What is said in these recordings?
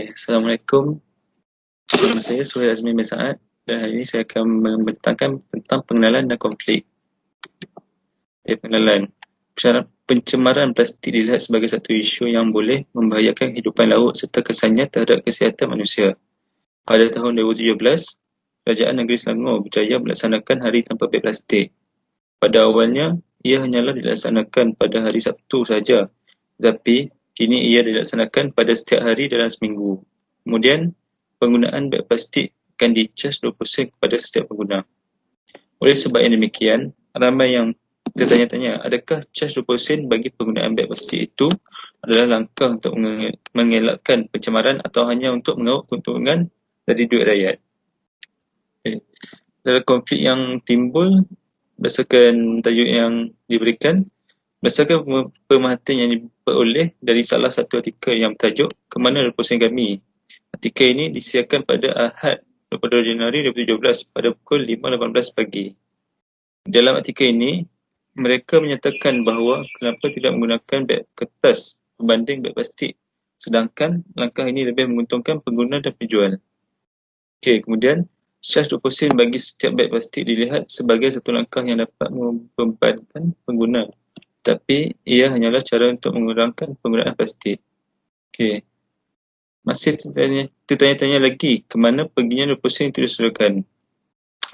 Assalamualaikum. Nama saya Suhail Azmi bin Saad dan hari ini saya akan membentangkan tentang pengenalan dan konflik. Pengenalan. Pencemaran plastik dilihat sebagai satu isu yang boleh membahayakan kehidupan laut serta kesannya terhadap kesihatan manusia. Pada tahun 2017, Kerajaan Negeri Selangor berjaya melaksanakan Hari Tanpa Beg Plastik. Pada awalnya, ia hanyalah dilaksanakan pada hari Sabtu sahaja, tetapi kini ia dilaksanakan pada setiap hari dalam seminggu. Kemudian, penggunaan beg plastik akan dicas 20 sen kepada setiap pengguna. Oleh sebab yang demikian, ramai yang tertanya-tanya, adakah cas 20 sen bagi penggunaan beg plastik itu adalah langkah untuk mengelakkan pencemaran atau hanya untuk mengaut keuntungan dari duit rakyat? Dalam konflik yang timbul berdasarkan tajuk yang diberikan, berdasarkan pemerhatian yang diperoleh dari salah satu artikel yang bertajuk "Ke mana 20 sen kami?". Artikel ini disiarkan pada Ahad 22 Januari 2017 pada pukul 5.18 pagi. Dalam artikel ini, mereka menyatakan bahawa kenapa tidak menggunakan beg kertas berbanding beg plastik, sedangkan langkah ini lebih menguntungkan pengguna dan penjual. Kemudian, cas 20 sen bagi setiap beg plastik dilihat sebagai satu langkah yang dapat membebankan pengguna, tapi ia hanyalah cara untuk mengurangkan penggunaan plastik. Masih tertanya-tanya lagi, ke mana perginya 20 sen itu disodorkan?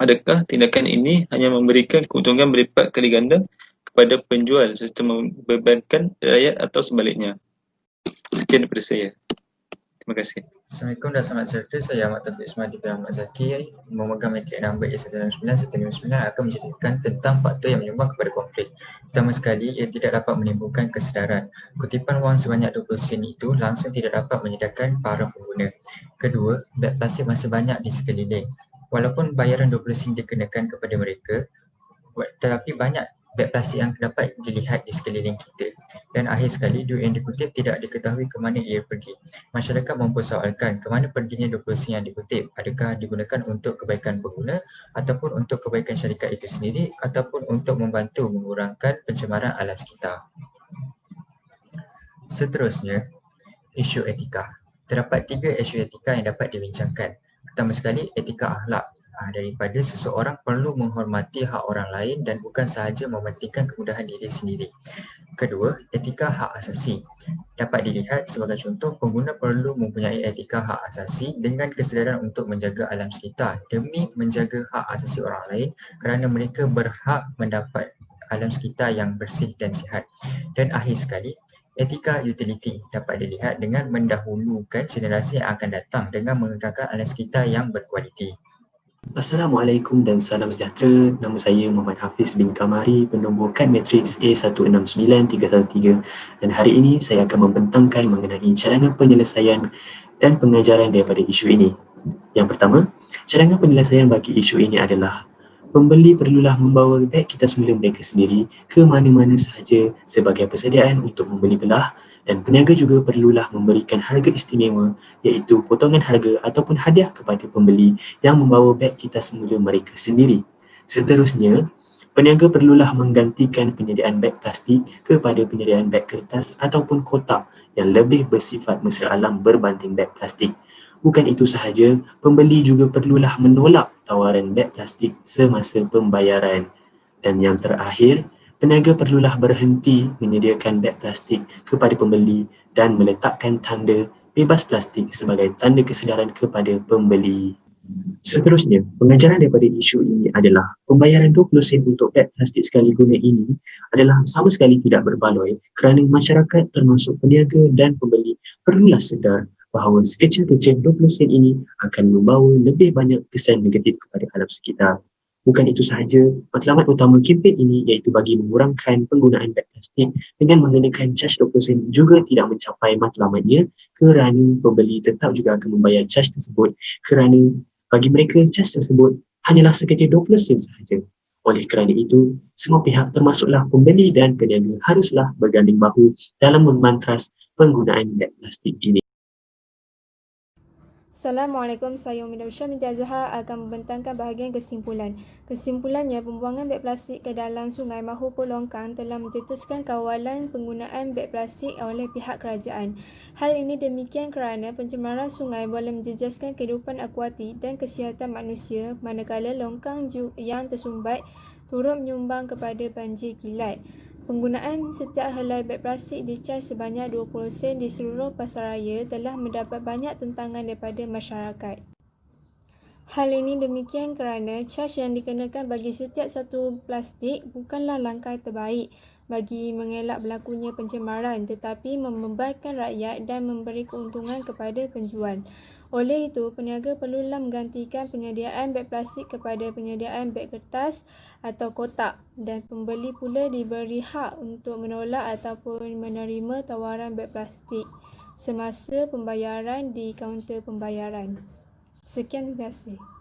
Adakah tindakan ini hanya memberikan keuntungan berlipat kali ganda kepada penjual serta membebankan rakyat atau sebaliknya? Sekian daripada saya. Terima kasih. Assalamualaikum dan selamat sejahtera. Saya Ahmad Taufik Ismail bin Ahmad Zaki, memegang matrik number A169-159 akan menceritakan tentang faktor yang menyumbang kepada konflik. Pertama sekali, ia tidak dapat menimbulkan kesedaran. Kutipan wang sebanyak 20 sen itu langsung tidak dapat menyedarkan para pengguna. Kedua, beg plastik masih banyak di sekeliling. Walaupun bayaran 20 sen dikenakan kepada mereka, tetapi banyak beg plastik yang dapat dilihat di sekeliling kita. Dan akhir sekali, duit yang dikutip tidak diketahui ke mana ia pergi. Masyarakat mempersoalkan ke mana perginya 20 sen yang dikutip. Adakah digunakan untuk kebaikan pengguna ataupun untuk kebaikan syarikat itu sendiri ataupun untuk membantu mengurangkan pencemaran alam sekitar. Seterusnya, isu etika. Terdapat 3 isu etika yang dapat dibincangkan. Pertama sekali, etika akhlak. Daripada seseorang perlu menghormati hak orang lain dan bukan sahaja mementingkan kemudahan diri sendiri. Kedua, etika hak asasi. Dapat dilihat sebagai contoh, pengguna perlu mempunyai etika hak asasi dengan kesedaran untuk menjaga alam sekitar demi menjaga hak asasi orang lain kerana mereka berhak mendapat alam sekitar yang bersih dan sihat. Dan akhir sekali, etika utility dapat dilihat dengan mendahulukan generasi yang akan datang dengan mengekalkan alam sekitar yang berkualiti. Assalamualaikum dan salam sejahtera. Nama saya Muhammad Hafiz bin Kamari, penomborkan matriks A169313, dan hari ini saya akan membentangkan mengenai cadangan penyelesaian dan pengajaran daripada isu ini. Yang pertama, cadangan penyelesaian bagi isu ini adalah pembeli perlulah membawa beg kita semula mereka sendiri ke mana-mana sahaja sebagai persediaan untuk membeli belah, dan peniaga juga perlulah memberikan harga istimewa iaitu potongan harga ataupun hadiah kepada pembeli yang membawa beg kita semula mereka sendiri. Seterusnya, peniaga perlulah menggantikan penyediaan beg plastik kepada penyediaan beg kertas ataupun kotak yang lebih bersifat mesra alam berbanding beg plastik. Bukan itu sahaja, pembeli juga perlulah menolak tawaran beg plastik semasa pembayaran. Dan yang terakhir, peniaga perlulah berhenti menyediakan beg plastik kepada pembeli dan meletakkan tanda bebas plastik sebagai tanda kesedaran kepada pembeli. Seterusnya, pengajaran daripada isu ini adalah pembayaran 20 sen untuk beg plastik sekali guna ini adalah sama sekali tidak berbaloi kerana masyarakat termasuk peniaga dan pembeli perlulah sedar bahawa sekecil-kecil 20 sen ini akan membawa lebih banyak kesan negatif kepada alam sekitar. Bukan itu sahaja, matlamat utama kempen ini iaitu bagi mengurangkan penggunaan beg plastik dengan mengenakan caj 20 sen juga tidak mencapai matlamatnya kerana pembeli tetap juga akan membayar caj tersebut kerana bagi mereka caj tersebut hanyalah sekecil 20 sen sahaja. Oleh kerana itu, semua pihak termasuklah pembeli dan peniaga haruslah berganding bahu dalam memantras penggunaan beg plastik ini. Assalamualaikum, saya Umi Syah binti Azhar akan membentangkan bahagian kesimpulan. Kesimpulannya, pembuangan beg plastik ke dalam sungai maupun longkang telah mencetuskan kawalan penggunaan beg plastik oleh pihak kerajaan. Hal ini demikian kerana pencemaran sungai boleh menjejaskan kehidupan akuatik dan kesihatan manusia, manakala longkang yang tersumbat turut menyumbang kepada banjir kilat. Penggunaan setiap helai beg plastik dicas sebanyak 20 sen di seluruh pasaraya telah mendapat banyak tentangan daripada masyarakat. Hal ini demikian kerana caj yang dikenakan bagi setiap satu plastik bukanlah langkah terbaik bagi mengelak berlakunya pencemaran, tetapi membebankan rakyat dan memberi keuntungan kepada penjual. Oleh itu, peniaga perlulah menggantikan penyediaan beg plastik kepada penyediaan beg kertas atau kotak, dan pembeli pula diberi hak untuk menolak ataupun menerima tawaran beg plastik semasa pembayaran di kaunter pembayaran. Sekian, terima kasih.